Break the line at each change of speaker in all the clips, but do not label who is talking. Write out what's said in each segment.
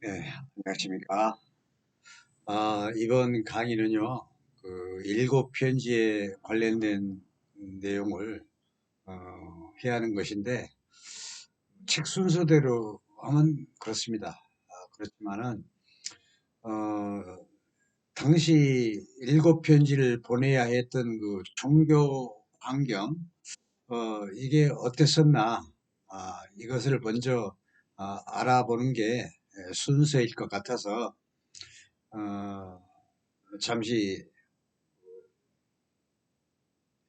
예, 안녕하십니까. 이번 강의는요, 일곱 편지에 관련된 내용을 해야 하는 것인데, 책 순서대로 하면 그렇습니다. 그렇지만은, 어, 당시 일곱 편지를 보내야 했던 그 종교 환경, 이게 어땠었나, 이것을 먼저 알아보는 게 순서일 것 같아서, 어, 잠시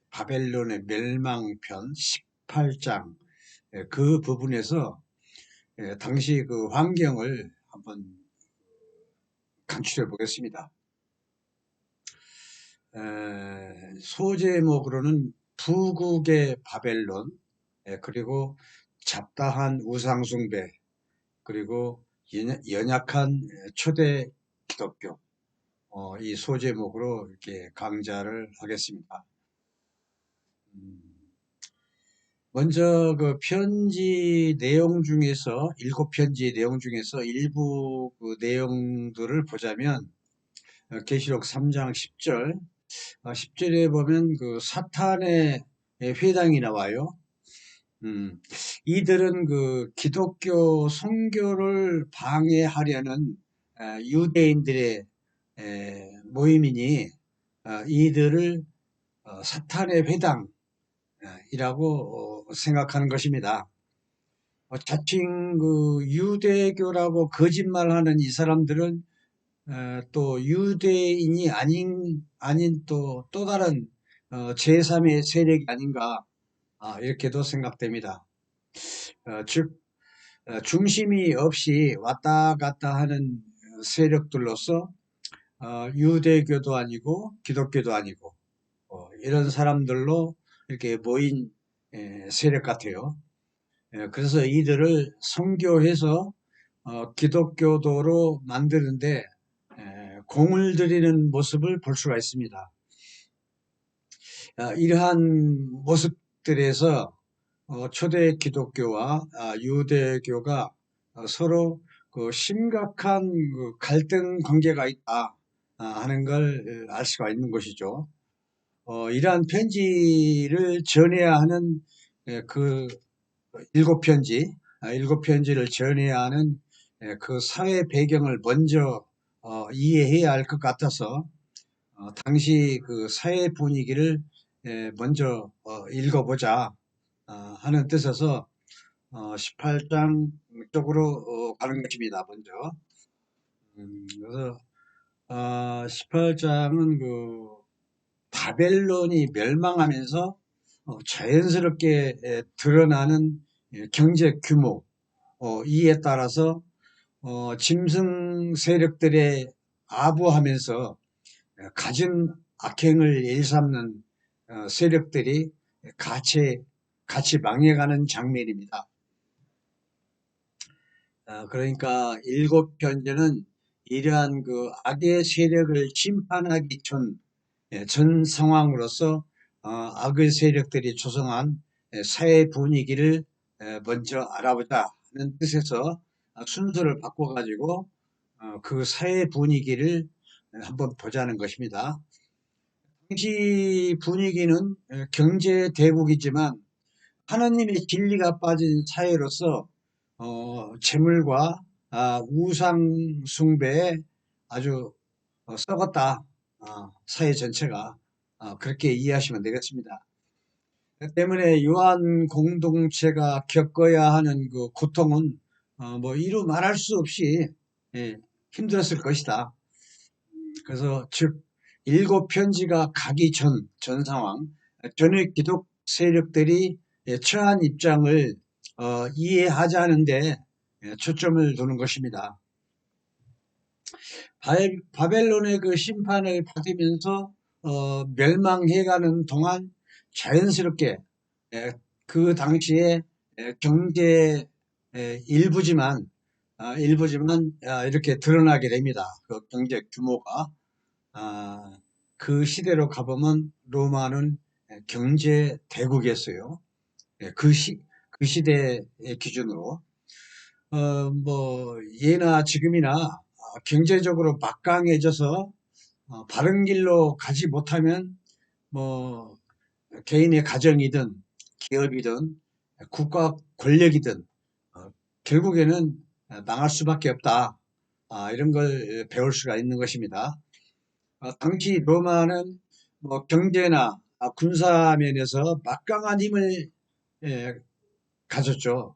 바벨론의 멸망편 18장 그 부분에서 당시 그 환경을 한번 간추려 보겠습니다. 소제목으로는 부국의 바벨론, 그리고 잡다한 우상숭배, 그리고 연약한 초대 기독교, 이 소제목으로 이렇게 강좌를 하겠습니다. 먼저 그 편지 내용 중에서 일곱 편지 내용 중에서 일부 그 내용들을 보자면 계시록 3장 10절 10절에 보면 그 사탄의 회당이 나와요. 이들은 그 기독교 선교를 방해하려는 유대인들의 모임이니 이들을 사탄의 회당이라고 생각하는 것입니다. 자칭 그 유대교라고 거짓말하는 이 사람들은 또 유대인이 아닌 또 다른 제3의 세력이 아닌가, 이렇게도 생각됩니다. 즉 중심이 없이 왔다 갔다 하는 세력들로서 유대교도 아니고 기독교도 아니고 이런 사람들로 이렇게 모인 세력 같아요. 그래서 이들을 선교해서 기독교도로 만드는데 공을 들이는 모습을 볼 수가 있습니다. 이러한 모습들에서 초대 기독교와 유대교가 서로 그 심각한 그 갈등 관계가 있다 하는 걸 알 수가 있는 것이죠. 이러한 편지를 전해야 하는 그 일곱 편지를 전해야 하는 그 사회 배경을 먼저 이해해야 할 것 같아서 당시 그 사회 분위기를 먼저 읽어보자 하는 뜻에서 18장 쪽으로 가는 것입니다. 먼저. 그래서 18장은 그 바벨론이 멸망하면서 자연스럽게 드러나는 경제 규모, 이에 따라서 짐승 세력들의 아부하면서 갖은 악행을 일삼는 세력들이 같이 망해가는 장면입니다. 그러니까 일곱 편지는 이러한 그 악의 세력을 심판하기 전 상황으로서 악의 세력들이 조성한 사회 분위기를 먼저 알아보자 하는 뜻에서 순서를 바꿔가지고 그 사회 분위기를 한번 보자는 것입니다. 당시 분위기는 경제 대국이지만 하나님의 진리가 빠진 사회로서 재물과 우상 숭배에 아주 썩었다. 사회 전체가 그렇게 이해하시면 되겠습니다. 그 때문에 요한 공동체가 겪어야 하는 그 고통은 뭐 이루 말할 수 없이 힘들었을 것이다. 그래서 즉 일곱 편지가 가기 전 상황, 전의 기독 세력들이 처한 입장을 이해하자는데 초점을 두는 것입니다. 바벨론의 그 심판을 받으면서 멸망해가는 동안 자연스럽게 그 당시에 경제 일부지만 이렇게 드러나게 됩니다. 그 경제 규모가 그 시대로 가보면 로마는 경제 대국이었어요. 그 시대의 기준으로. 예나 지금이나 경제적으로 막강해져서 바른 길로 가지 못하면 뭐 개인의 가정이든 기업이든 국가 권력이든 결국에는 망할 수밖에 없다. 이런 걸 배울 수가 있는 것입니다. 당시 로마는 뭐 경제나 군사 면에서 막강한 힘을 예, 가졌죠.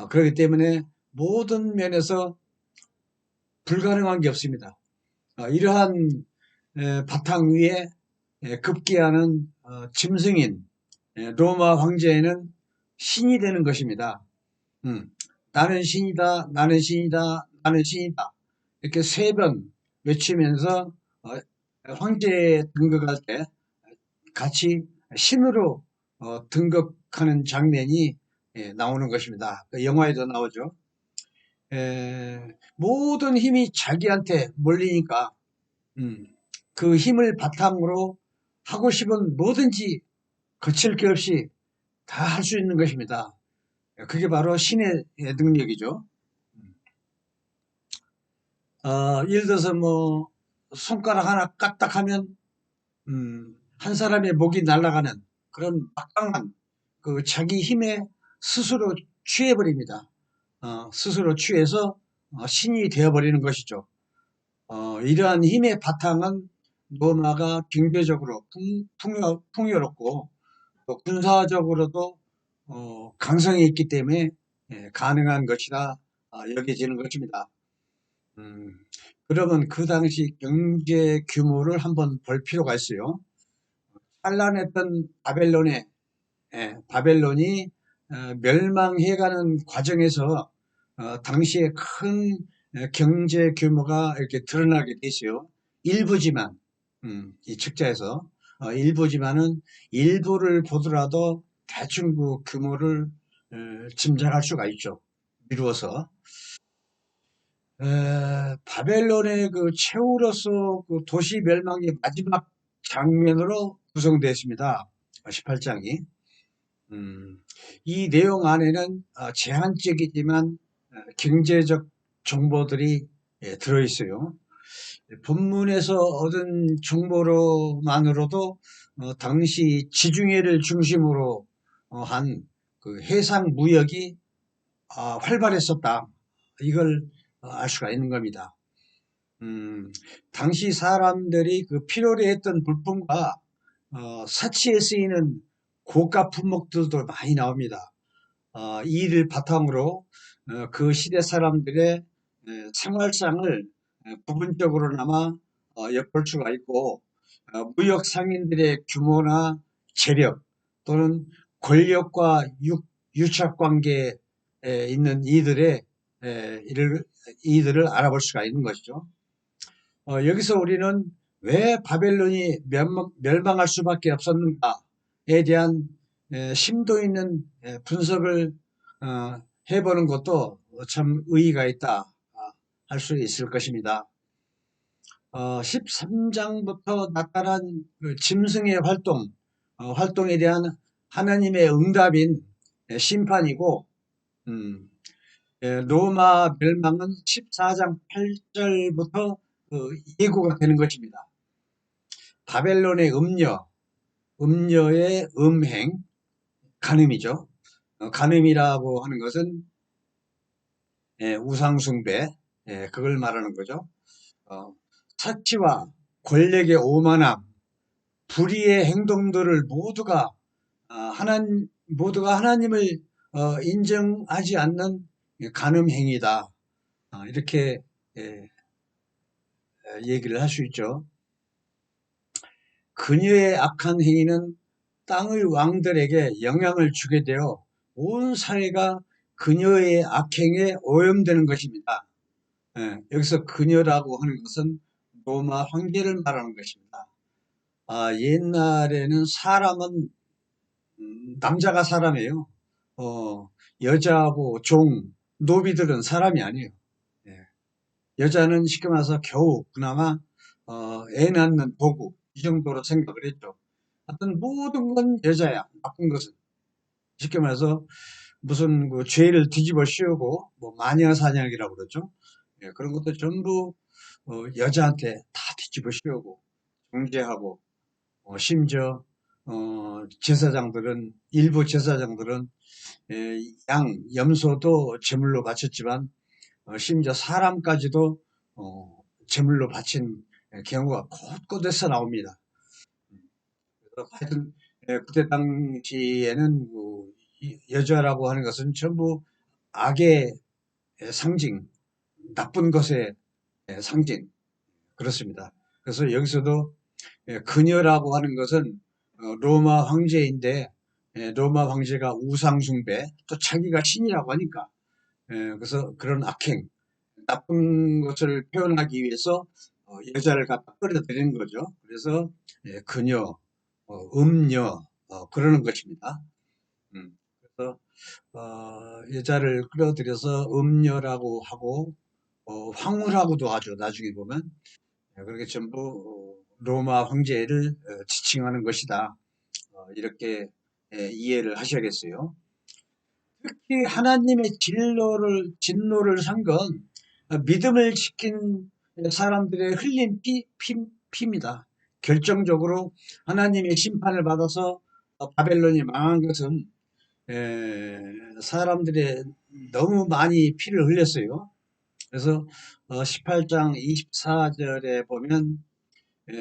그렇기 때문에 모든 면에서 불가능한 게 없습니다. 이러한 바탕 위에 급기야는 짐승인 로마 황제는 신이 되는 것입니다. 음, 나는 신이다, 나는 신이다, 나는 신이다. 이렇게 세 번 외치면서 황제 등극할 때 같이 신으로 등극하는 장면이 나오는 것입니다. 그 영화에도 나오죠. 모든 힘이 자기한테 몰리니까 음, 그 힘을 바탕으로 하고 싶은 뭐든지 거칠 게 없이 다 할 수 있는 것입니다. 그게 바로 신의 능력이죠. 예를 들어서 뭐 손가락 하나 까딱하면 한 사람의 목이 날아가는 그런 막강한 그 자기 힘에 스스로 취해버립니다. 스스로 취해서 신이 되어버리는 것이죠. 이러한 힘의 바탕은 로마가 경제적으로 풍요롭고 또 군사적으로도 강성이 있기 때문에 가능한 것이라 여겨지는 것입니다. 음, 그러면 그 당시 경제 규모를 한번 볼 필요가 있어요. 찬란했던 바벨론이 멸망해가는 과정에서 당시에 큰 경제 규모가 이렇게 드러나게 되어요. 일부지만 이 책자에서 일부지만은 일부를 보더라도 대충 그 규모를 짐작할 수가 있죠. 미루어서 바벨론의 그 최후로서 그 도시 멸망의 마지막 장면으로 구성되어 있습니다. 18장이. 이 내용 안에는 제한적이지만 경제적 정보들이 들어있어요. 본문에서 얻은 정보로만으로도 당시 지중해를 중심으로 한 그 해상 무역이 활발했었다. 이걸 알 수가 있는 겁니다. 당시 사람들이 그 필요로 했던 물품과 사치에 쓰이는 고가 품목들도 많이 나옵니다. 이를 바탕으로 그 시대 사람들의 생활상을 부분적으로나마 엿볼 수가 있고 무역 상인들의 규모나 재력 또는 권력과 유착 관계에 있는 이들을 알아볼 수가 있는 것이죠. 여기서 우리는 왜 바벨론이 멸망할 수밖에 없었는가에 대한 심도 있는 분석을 해보는 것도 참 의의가 있다 할 수 있을 것입니다. 13장부터 나타난 그 짐승의 활동에 대한 하나님의 응답인 심판이고 로마 멸망은 14장 8절부터 예고가 되는 것입니다. 바벨론의 음녀의 음행, 간음이죠. 간음이라고 하는 것은 우상숭배, 그걸 말하는 거죠. 사치와 권력의 오만함, 불의의 행동들을 모두가 하나님을 인정하지 않는 간음 행위다. 이렇게 얘기를 할 수 있죠. 그녀의 악한 행위는 땅의 왕들에게 영향을 주게 되어 온 사회가 그녀의 악행에 오염되는 것입니다. 여기서 그녀라고 하는 것은 로마 황제를 말하는 것입니다. 옛날에는 사람은 남자가 사람이에요. 여자하고 노비들은 사람이 아니에요. 여자는 쉽게 말해서 겨우 그나마 애 낳는 도구 이 정도로 생각을 했죠. 하여튼 모든 건 여자야. 나쁜 것은 쉽게 말해서 무슨 그 죄를 뒤집어 씌우고 뭐 마녀 사냥이라고 그러죠. 예, 그런 것도 전부 여자한테 다 뒤집어 씌우고 정죄하고 심지어 제사장들은 일부 제사장들은 염소도 제물로 바쳤지만 심지어 사람까지도 제물로 바친 경우가 곳곳에서 나옵니다. 그래서 하여튼 그때 당시에는 그 여자라고 하는 것은 전부 악의 상징, 나쁜 것의 상징 그렇습니다. 그래서 여기서도 그녀라고 하는 것은 로마 황제인데 로마 황제가 우상 숭배 또 자기가 신이라고 하니까 그래서 그런 악행 나쁜 것을 표현하기 위해서 여자를 갖다 끌어들이는 거죠. 그래서 그녀, 음녀 그러는 것입니다. 그래서 여자를 끌어들여서 음녀라고 하고 황후라고도 하죠. 나중에 보면 그렇게 전부 로마 황제를 지칭하는 것이다. 이렇게 이해를 하셔야겠어요. 특히 하나님의 진노를 산 건 믿음을 지킨 사람들의 흘린 피입니다. 결정적으로 하나님의 심판을 받아서 바벨론이 망한 것은 사람들의 너무 많이 피를 흘렸어요. 그래서 18장 24절에 보면 에,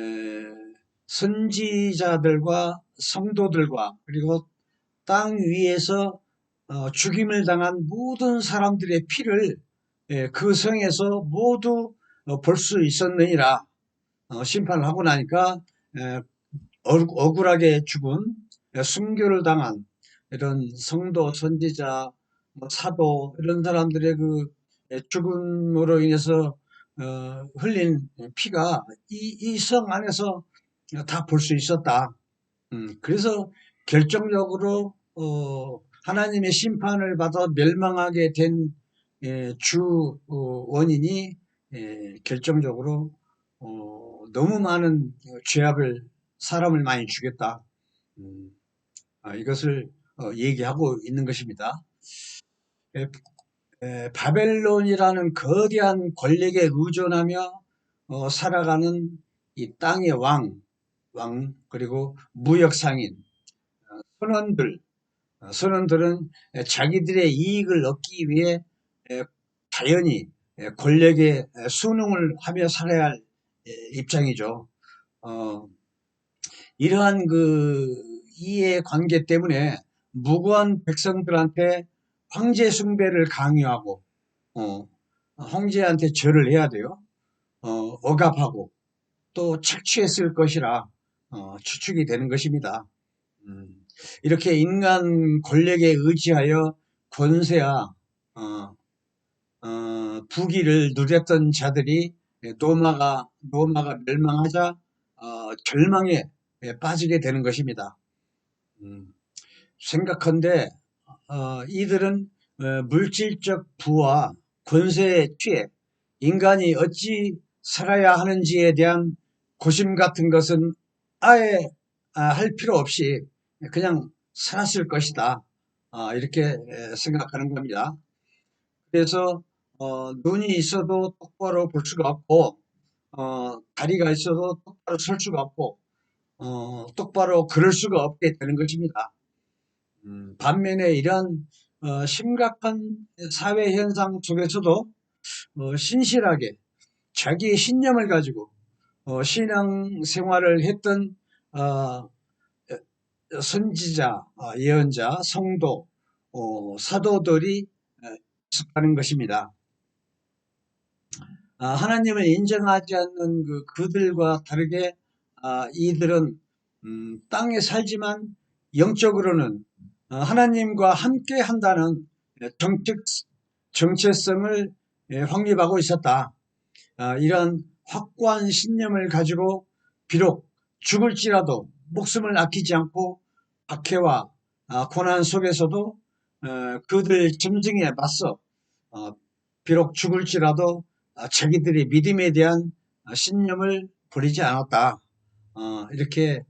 선지자들과 성도들과 그리고 땅 위에서 죽임을 당한 모든 사람들의 피를 그 성에서 모두 볼 수 있었느니라. 심판을 하고 나니까 억울하게 죽은 순교를 당한 이런 성도, 선지자, 뭐 사도 이런 사람들의 그 죽음으로 인해서 흘린 피가 이 성 안에서 다 볼 수 있었다. 그래서 결정적으로 하나님의 심판을 받아 멸망하게 된 주 원인이 결정적으로 너무 많은 죄악을 사람을 많이 죽였다. 음, 이것을 얘기하고 있는 것입니다. 에, 바벨론이라는 거대한 권력에 의존하며 살아가는 이 땅의 그리고 무역 상인, 선원들, 선원들은 자기들의 이익을 얻기 위해 자연히 권력에 순응을 하며 살아야 할 입장이죠. 어, 이러한 그 이해관계 때문에 무고한 백성들한테 황제 숭배를 강요하고 황제한테 절을 해야 돼요. 억압하고 또 착취했을 것이라 추측이 되는 것입니다. 음, 이렇게 인간 권력에 의지하여 권세와 부귀를 누렸던 자들이 로마가 멸망하자 절망에 빠지게 되는 것입니다. 음, 생각한데 이들은 물질적 부와 권세에 취해 인간이 어찌 살아야 하는지에 대한 고심 같은 것은 아예 할 필요 없이 그냥 살았을 것이다. 이렇게 생각하는 겁니다. 그래서 눈이 있어도 똑바로 볼 수가 없고 다리가 있어도 똑바로 설 수가 없고 똑바로 걸을 수가 없게 되는 것입니다. 반면에 이런 심각한 사회 현상 속에서도 신실하게 자기의 신념을 가지고 신앙 생활을 했던 어, 선지자, 예언자, 성도, 사도들이 있었다는 것입니다. 하나님을 인정하지 않는 그들과 다르게 이들은 땅에 살지만 영적으로는 하나님과 함께 한다는 정체성을 확립하고 있었다. 이런 확고한 신념을 가지고 비록 죽을지라도 목숨을 아끼지 않고 박해와 고난 속에서도 그들 짐승에 맞서 비록 죽을지라도 자기들의 믿음에 대한 신념을 버리지 않았다. 이렇게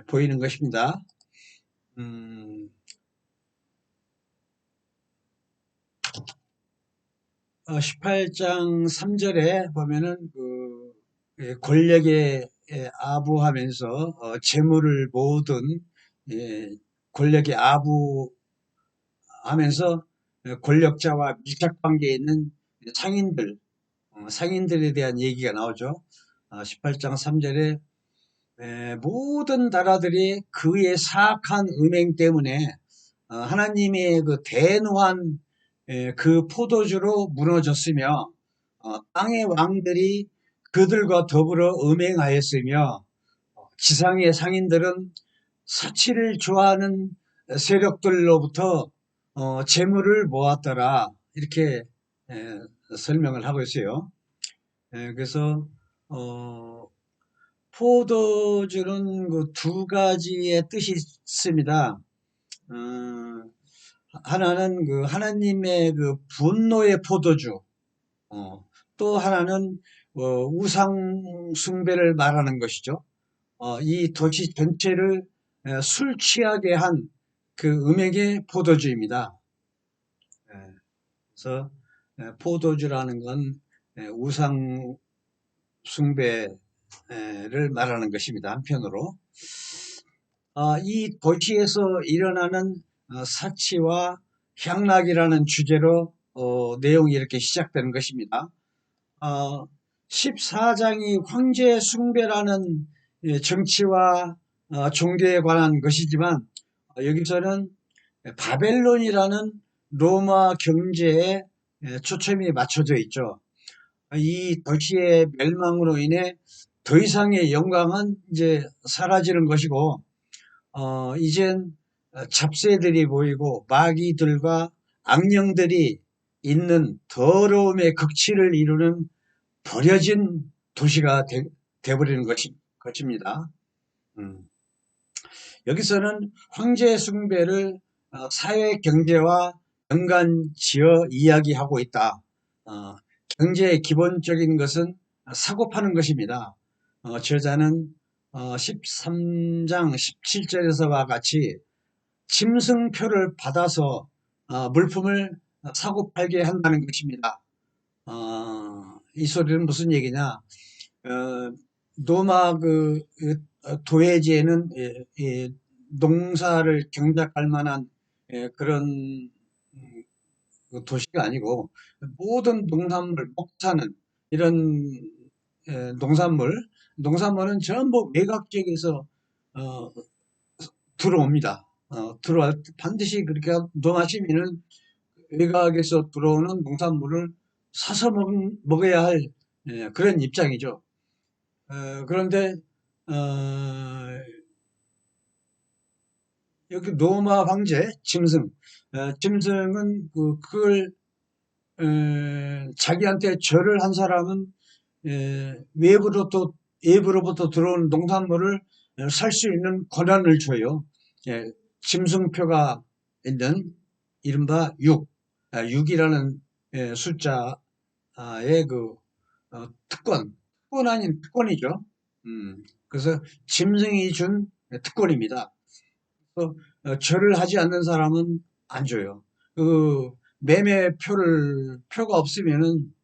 보이는 것입니다. 음, 18장 3절에 보면은 권력에 아부하면서 재물을 모든 권력에 아부하면서 권력자와 밀착 관계에 있는 상인들, 상인들에 대한 얘기가 나오죠. 18장 3절에 모든 나라들이 그의 사악한 음행 때문에 하나님의 그 대노한 그 포도주로 무너졌으며 땅의 왕들이 그들과 더불어 음행하였으며 지상의 상인들은 사치를 좋아하는 세력들로부터 재물을 모았더라 이렇게 설명을 하고 있어요. 그래서 포도주는 그 두 가지의 뜻이 있습니다. 하나는 그 하나님의 그 분노의 포도주, 또 하나는 우상 숭배를 말하는 것이죠. 이 도시 전체를 술 취하게 한 그 음액의 포도주입니다. 그래서 포도주라는 건 우상 숭배를 말하는 것입니다. 한편으로 이 도시에서 일어나는 사치와 향락이라는 주제로 내용이 이렇게 시작되는 것입니다. 14장이 황제 숭배라는 정치와 종교에 관한 것이지만 여기서는 바벨론이라는 로마 경제에 초점이 맞춰져 있죠. 이 도시의 멸망으로 인해 더 이상의 영광은 이제 사라지는 것이고 이젠 잡새들이 보이고 마귀들과 악령들이 있는 더러움의 극치를 이루는 버려진 도시가 돼버리는 것입니다. 여기서는 황제 숭배를 사회 경제와 연관지어 이야기하고 있다. 경제의 기본적인 것은 사고 파는 것입니다. 저자는 13장 17절에서와 같이 짐승표를 받아서 물품을 사고 팔게 한다는 것입니다. 이 소리는 무슨 얘기냐? 로마 도회지에는 농사를 경작할 만한 그런 도시가 아니고 모든 농산물, 목차는 이런 농산물은 전부 외곽 지역에서 들어옵니다. 들어와 반드시 그렇게 로마 시민은 외곽에서 들어오는 농산물을 사서 먹어야 할 그런 입장이죠. 그런데 여기 로마 황제 짐승은 그걸 자기한테 절을 한 사람은 외부로부터 들어온 농산물을 살 수 있는 권한을 줘요. 짐승표가 있는 이른바 6이라는 숫자의 특권 아닌 특권이죠. 그래서 짐승이 준 특권입니다. 절을 하지 않는 사람은 안 줘요. 표가 없으면은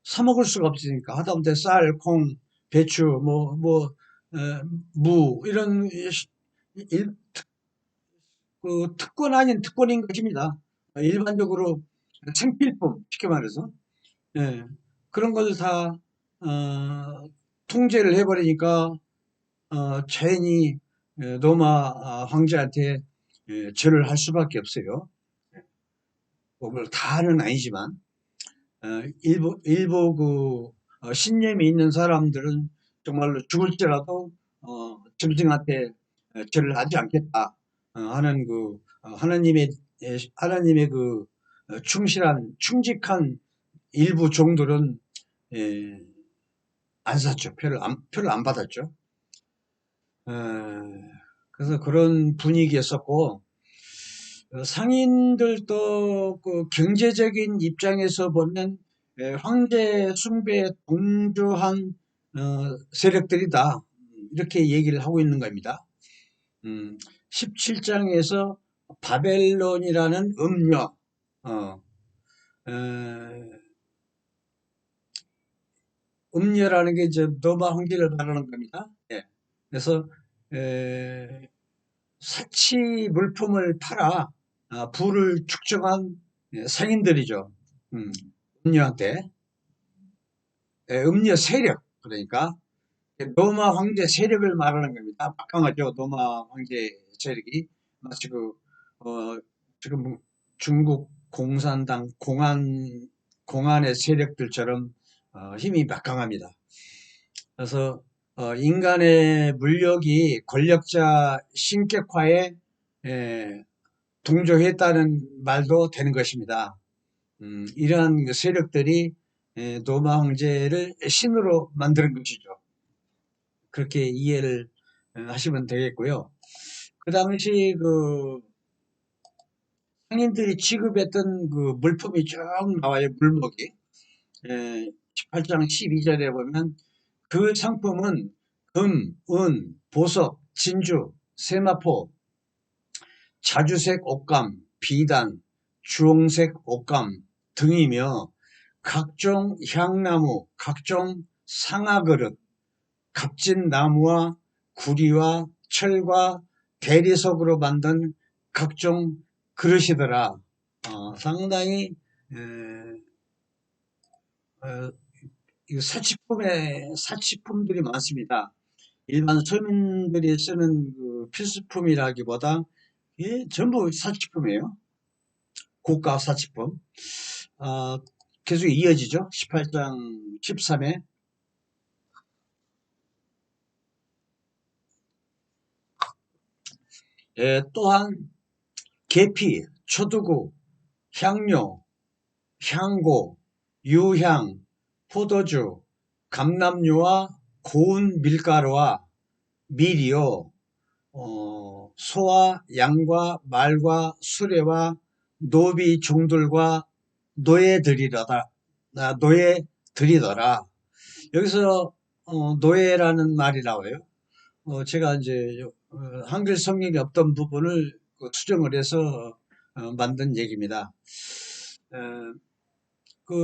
사 먹을 수가 없으니까 하다못해 쌀, 콩, 배추, 무 이런 특권 아닌 특권인 것입니다. 일반적으로 생필품 쉽게 말해서 그런 걸 다 통제를 해버리니까 자연히 로마 황제한테 절을 할 수밖에 없어요. 그걸 다는 아니지만 일부 신념이 있는 사람들은 정말로 죽을지라도 짐승한테 절을 하지 않겠다 하는 하나님의 충직한 일부 종들은 안 샀죠. 표를 안 받았죠. 그래서 그런 분위기였었고 상인들도 경제적인 입장에서 보면 황제 숭배에 동조한 세력들이다 이렇게 얘기를 하고 있는 겁니다. 17장에서 바벨론이라는 음녀 음녀라는 게 이제 노마 황제를 말하는 겁니다. 예. 그래서 에, 사치 물품을 팔아 부를 축적한 상인들이죠. 음, 음녀한테 음녀 세력 그러니까 노마 황제 세력을 말하는 겁니다. 막강하죠. 노마 황제 세력이 마치 지금 중국 공산당 공안의 세력들처럼 힘이 막강합니다. 그래서 인간의 물욕이 권력자 신격화에 에, 동조했다는 말도 되는 것입니다. 이러한 그 세력들이 노마 황제를 신으로 만드는 것이죠. 그렇게 이해를 하시면 되겠고요. 그 당시 그 상인들이 취급했던 그 물품이 쭉 나와요. 물목이. 18장 12절에 보면 그 상품은 금, 은, 보석, 진주, 세마포, 자주색 옷감, 비단, 주홍색 옷감 등이며 각종 향나무, 각종 상아그릇, 값진 나무와 구리와 철과 대리석으로 만든 각종 그릇이더라. 상당히 어, 사치품들이 많습니다. 일반 서민들이 쓰는 그 필수품이라기보다 전부 사치품이에요. 고가 사치품. 계속 이어지죠. 18장 13회. 또한 계피, 초두구, 향료, 향고, 유향, 포도주, 감람류와 고운 밀가루와 밀이요, 소와 양과 말과 수레와 노비 종들과 노예들이더라. 여기서 노예라는 말이 나와요. 제가 이제 한글 성경이 없던 부분을 수정을 해서 만든 얘기입니다. 어,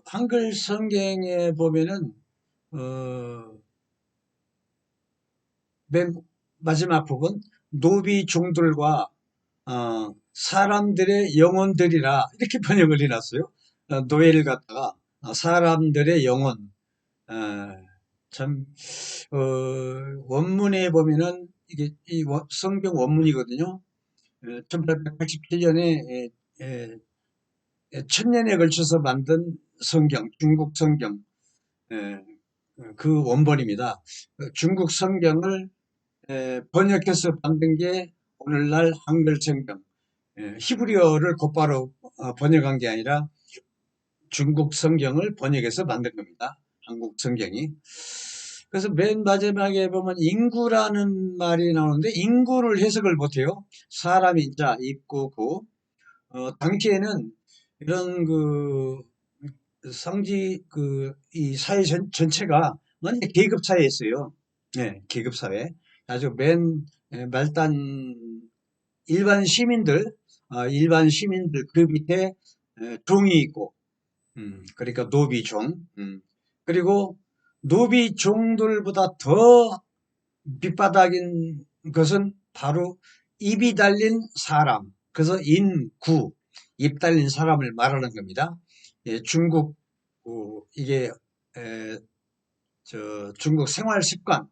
한글 성경에 보면은 어, 맨 마지막 부분 노비 종들과 사람들의 영혼들이라 이렇게 번역을 해놨어요. 노예를 갖다가 사람들의 영혼. 어, 참 원문에 보면은 이게 성경 원문이거든요. 1887년에 천년에 걸쳐서 만든 성경, 중국 성경, 에, 그 원본입니다. 중국 성경을 번역해서 만든 게 오늘날 한글 성경, 히브리어를 곧바로 번역한 게 아니라 중국 성경을 번역해서 만든 겁니다. 한국 성경이. 그래서 맨 마지막에 보면 인구라는 말이 나오는데 인구를 해석을 못해요. 사람이 자 있고 구. 당시에는 이런 이 사회 전체가 완전 계급 사회였어요. 네, 계급 사회. 아주 맨 말단 일반 시민들 그 밑에 종이 있고, 그러니까 노비종. 그리고 노비종들보다 더 밑바닥인 것은 바로 입이 달린 사람. 그래서 인구, 입 달린 사람을 말하는 겁니다. 이게 중국 생활 습관.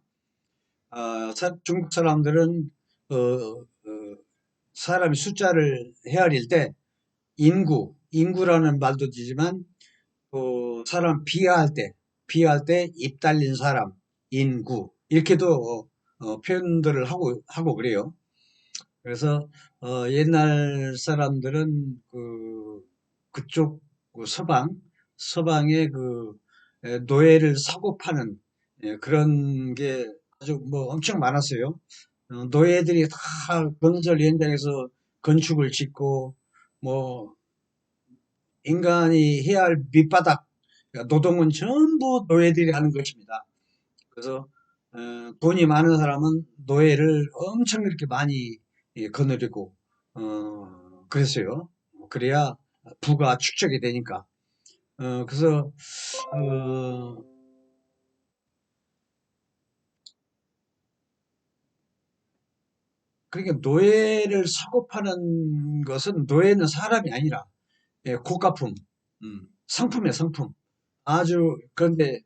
중국 사람들은 사람이 숫자를 헤아릴 때 인구라는 말도 지지만 사람 비하할 때 입 달린 사람, 인구 이렇게도 표현들을 하고 그래요. 그래서 옛날 사람들은 그쪽 서방의 노예를 사고 파는 그런 게 아주 뭐 엄청 많았어요. 노예들이 다 건설 현장에서 건축을 짓고 뭐 인간이 해야 할 밑바닥 노동은 전부 노예들이 하는 것입니다. 그래서 돈이 많은 사람은 노예를 엄청 이렇게 많이 거느리고 그랬어요. 그래야 부가 축적이 되니까. 그래서 어, 그러니까 노예를 사고 파는 것은 노예는 사람이 아니라 예, 고가품, 상품이에요, 상품. 아주 그런데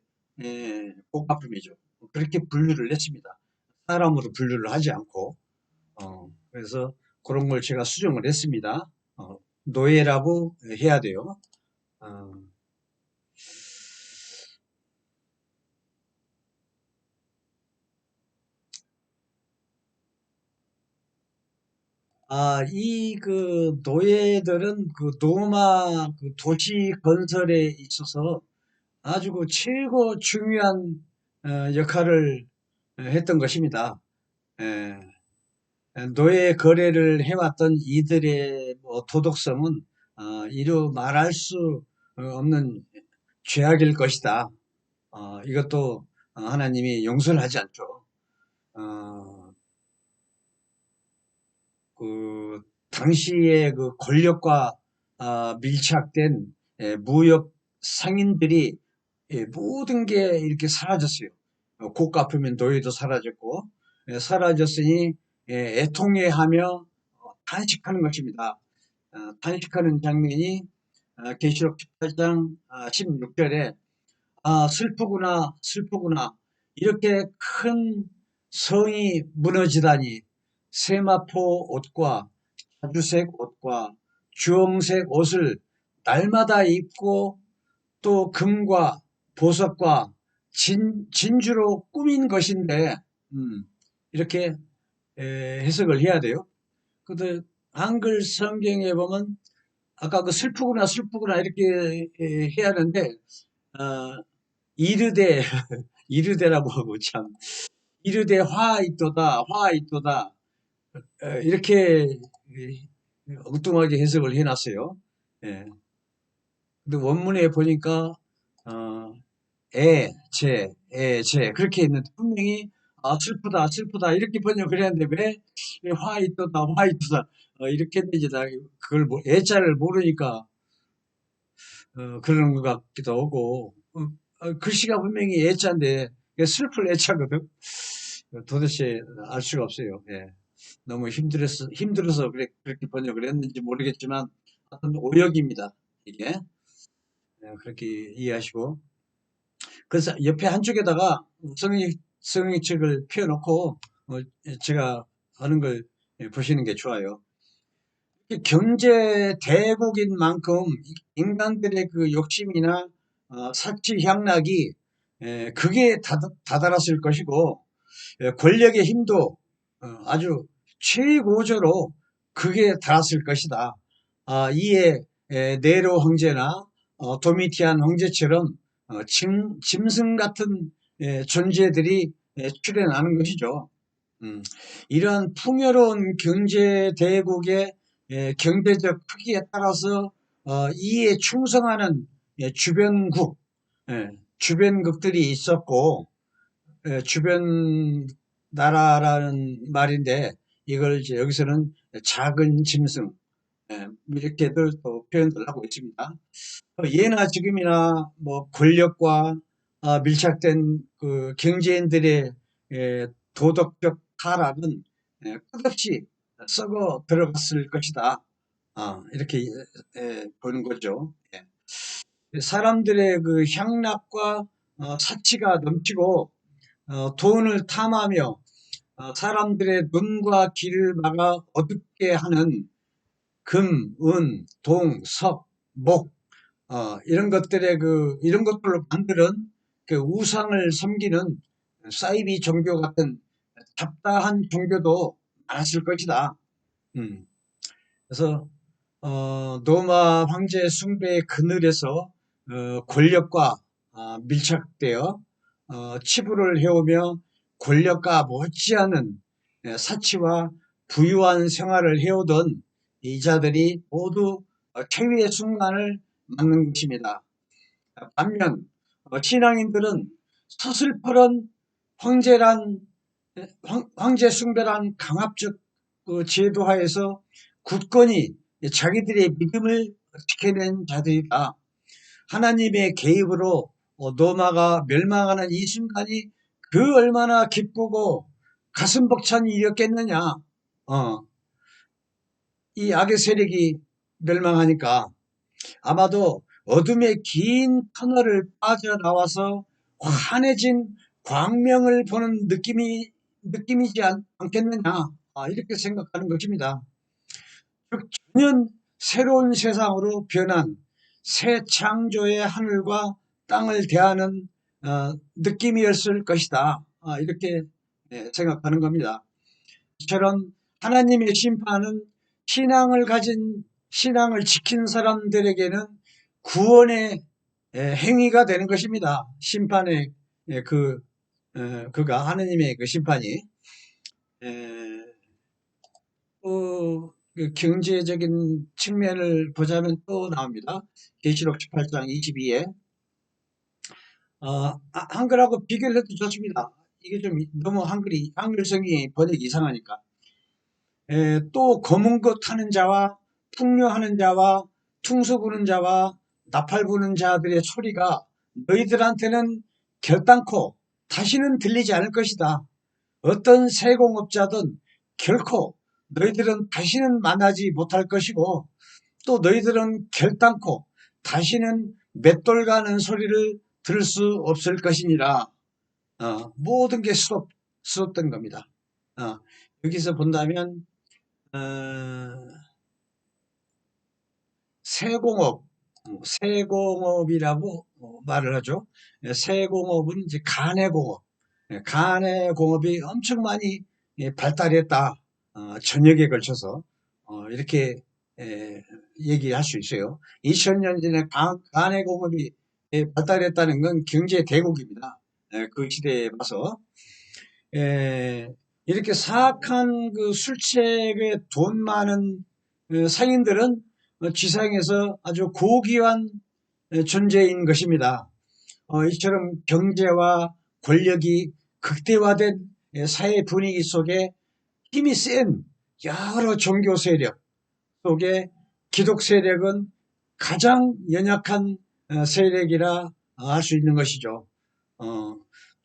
고가품이죠. 그렇게 분류를 했습니다. 사람으로 분류를 하지 않고 그래서 그런 걸 제가 수정을 했습니다. 노예라고 해야 돼요. 어, 이 그 노예들은 그 로마 그 도시 건설에 있어서 아주 그 최고 중요한 역할을 했던 것입니다. 예, 노예 거래를 해왔던 이들의 뭐 도덕성은 이루 말할 수 없는 죄악일 것이다. 이것도 하나님이 용서를 하지 않죠. 어, 그 당시의 그 권력과 밀착된 무역 상인들이 모든 게 이렇게 사라졌어요. 고가품인 노예도 사라졌고 사라졌으니 애통해하며 탄식하는 것입니다. 탄식하는 장면이 계시록 18장 16절에 슬프구나 슬프구나 이렇게 큰 성이 무너지다니 세마포 옷과 자주색 옷과 주홍색 옷을 날마다 입고 또 금과 보석과 진주로 꾸민 것인데 이렇게 해석을 해야 돼요. 근데 한글 성경에 보면 아까 그 슬프구나 슬프구나 이렇게 해야 하는데 어, 이르되 이르되라고 하고 참 이르되 화이또다 화이또다 이렇게 엉뚱하게 해석을 해놨어요. 예. 근데 원문에 보니까 어, 그렇게 했는데 분명히 슬프다 슬프다 이렇게 번역을 했는데 왜 화이또다 화이또다 이렇게 했는지 나 그걸 애자를 모르니까 그런 것 같기도 하고 글씨가 분명히 애자인데 슬플 애자거든. 도대체 알 수가 없어요. 예. 너무 힘들어서 그렇게 번역을 했는지 모르겠지만 어떤 오역입니다. 이게 그렇게 이해하시고 그래서 옆에 한쪽에다가 성경책을 펴놓고 제가 하는 걸 보시는 게 좋아요. 경제 대국인 만큼 인간들의 그 욕심이나 사치 향락이 그게 다다랐을 것이고 권력의 힘도 아주 최고조로 그게 닿았을 것이다. 이에 네로 황제나 도미티안 황제처럼 짐승 같은 존재들이 출현하는 것이죠. 이러한 풍요로운 경제 대국의 경제적 크기에 따라서 이에 충성하는 주변국, 주변국들이 있었고 주변 나라라는 말인데 이걸 이제 여기서는 작은 짐승 이렇게들 또 표현을 하고 있습니다. 예나 지금이나 뭐 권력과 밀착된 그 경제인들의 도덕적 타락은 끝없이 썩어 들어갔을 것이다. 이렇게 보는 거죠. 사람들의 그 향락과 사치가 넘치고 돈을 탐하며 사람들의 눈과 귀를 막아 어둡게 하는 금, 은, 동, 석, 목 이런 것들의 이런 것들로 만드는 그 우상을 섬기는 사이비 종교 같은 잡다한 종교도 많았을 것이다. 음. 그래서 로마 황제 숭배의 그늘에서 권력과 밀착되어 치부를 해오며 권력과 못지않은 사치와 부유한 생활을 해오던 이자들이 모두 퇴위의 순간을 맞는 것입니다. 반면 신앙인들은 서슬퍼런 황제란 황제 숭배란 강압적 그 제도하에서 굳건히 자기들의 믿음을 지켜낸 자들이다. 하나님의 개입으로 노마가 멸망하는 이 순간이 그 얼마나 기쁘고 가슴 벅찬 일이었겠느냐. 이 악의 세력이 멸망하니까 아마도 어둠의 긴 터널을 빠져나와서 환해진 광명을 보는 느낌이지 않겠느냐. 이렇게 생각하는 것입니다. 즉, 전혀 새로운 세상으로 변한 새 창조의 하늘과 땅을 대하는 느낌이었을 것이다. 이렇게 생각하는 겁니다. 이처럼 하나님의 심판은 신앙을 지킨 사람들에게는 구원의 행위가 되는 것입니다. 심판의 그가 하나님의 그 심판이 그 경제적인 측면을 보자면 또 나옵니다. 계시록 18장 22에 한글하고 비교를 해도 좋습니다. 이게 좀 너무 한글성이 번역이 이상하니까. 또 검은 것 타는 자와 풍요하는 자와 퉁소 부는 자와 나팔 부는 자들의 소리가 너희들한테는 결단코 다시는 들리지 않을 것이다. 어떤 세공업자든 결코 너희들은 다시는 만나지 못할 것이고, 또 너희들은 결단코 다시는 맷돌 가는 소리를 들을 수 없을 것이니라. 모든 게 수없던 겁니다. 여기서 본다면 세공업이라고 말을 하죠. 세공업은 이제 간해공업, 간해공업이 엄청 많이 발달했다. 전역에 걸쳐서 이렇게 얘기할 수 있어요. 2000년 전에 간해공업이 발달했다는 건 경제 대국입니다. 그 시대에 봐서 이렇게 사악한 그 술책에 돈 많은 상인들은 지상에서 아주 고귀한 존재인 것입니다. 이처럼 경제와 권력이 극대화된 사회 분위기 속에 힘이 센 여러 종교 세력 속에 기독 세력은 가장 연약한 세력이라 할 수 있는 것이죠.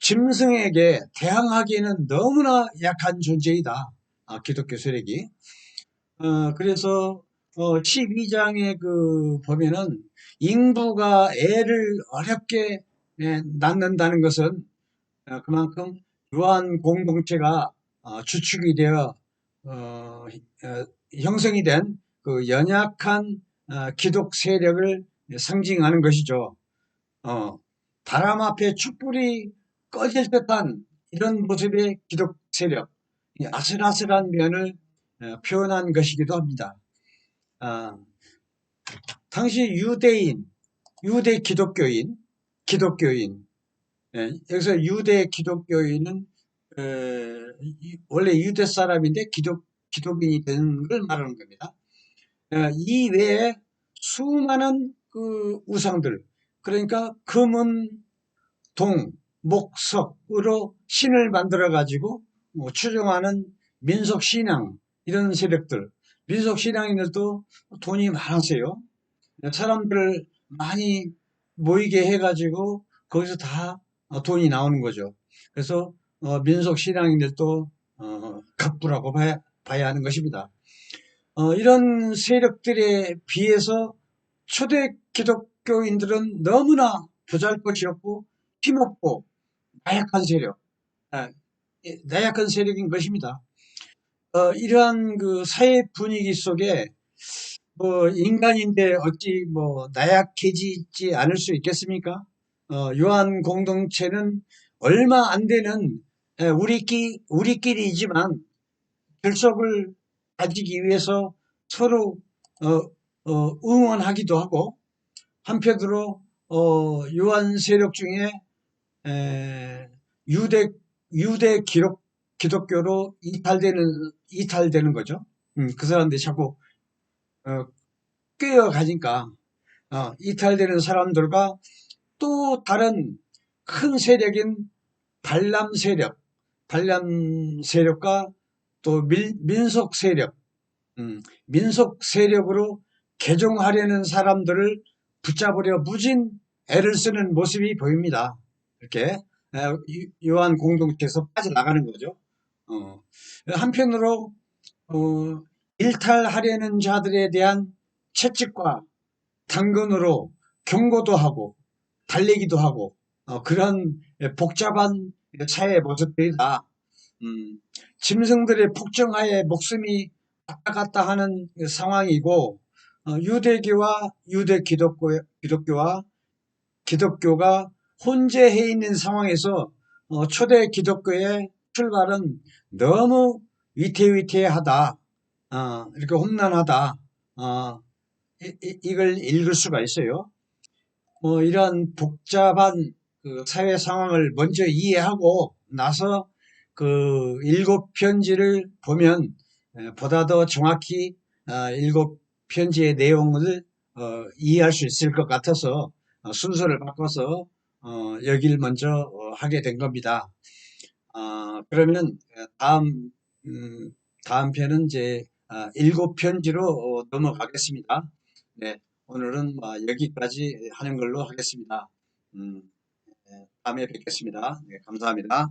짐승에게 대항하기에는 너무나 약한 존재이다. 기독교 세력이. 그래서 12장에 보면은 인부가 애를 어렵게 낳는다는 것은 그만큼 유한 공동체가 주축이 되어 형성이 된 그 연약한 기독 세력을 상징하는 것이죠. 바람 앞에 촛불이 꺼질 듯한 이런 모습의 기독 세력, 아슬아슬한 면을 표현한 것이기도 합니다. 당시 유대 기독교인, 여기서 유대 기독교인은 원래 유대 사람인데 기독인이 되는 걸 말하는 겁니다. 이 외에 수많은 그 우상들, 그러니까 금은 동, 목석으로 신을 만들어 가지고 추종하는 민속신앙, 이런 세력들, 민속신앙인들도 돈이 많으세요. 사람들을 많이 모이게 해가지고 거기서 다 돈이 나오는 거죠. 그래서 민속신앙인들도 갑부라고 봐야 하는 것입니다. 이런 세력들에 비해서 초대 기독교인들은 너무나 보잘것이었고 힘없고 나약한 세력인 것입니다. 이러한 그 사회 분위기 속에 인간인데 어찌 나약해지지 않을 수 있겠습니까? 요한 공동체는 얼마 안 되는 우리끼리이지만 결속을 가지기 위해서 서로 응원하기도 하고, 한편으로 요한 세력 중에 유대 기독교로 이탈되는 거죠. 그 사람들이 자꾸 꿰어가니까 이탈되는 사람들과 또 다른 큰 세력인 발람 세력과 또 민속 세력으로 개종하려는 사람들을 붙잡으려 무진 애를 쓰는 모습이 보입니다. 이렇게 이러한 공동체에서 빠져나가는 거죠. 한편으로 일탈하려는 자들에 대한 채찍과 당근으로 경고도 하고 달래기도 하고 그런 복잡한 사회의 모습들이다. 짐승들의 폭정하에 목숨이 왔다 갔다 하는 상황이고 유대교와 기독교가 혼재해 있는 상황에서 초대 기독교의 출발은 너무 위태위태하다. 이렇게 험난하다. 이걸 읽을 수가 있어요. 이러한 복잡한 그 사회 상황을 먼저 이해하고 나서 그 일곱 편지를 보면 보다 더 정확히 일곱 편지의 내용을 이해할 수 있을 것 같아서 순서를 바꿔서 여기를 먼저 하게 된 겁니다. 그러면 다음 편은 이제 일곱 편지로 넘어가겠습니다. 네, 오늘은 여기까지 하는 걸로 하겠습니다. 다음에 뵙겠습니다. 네, 감사합니다.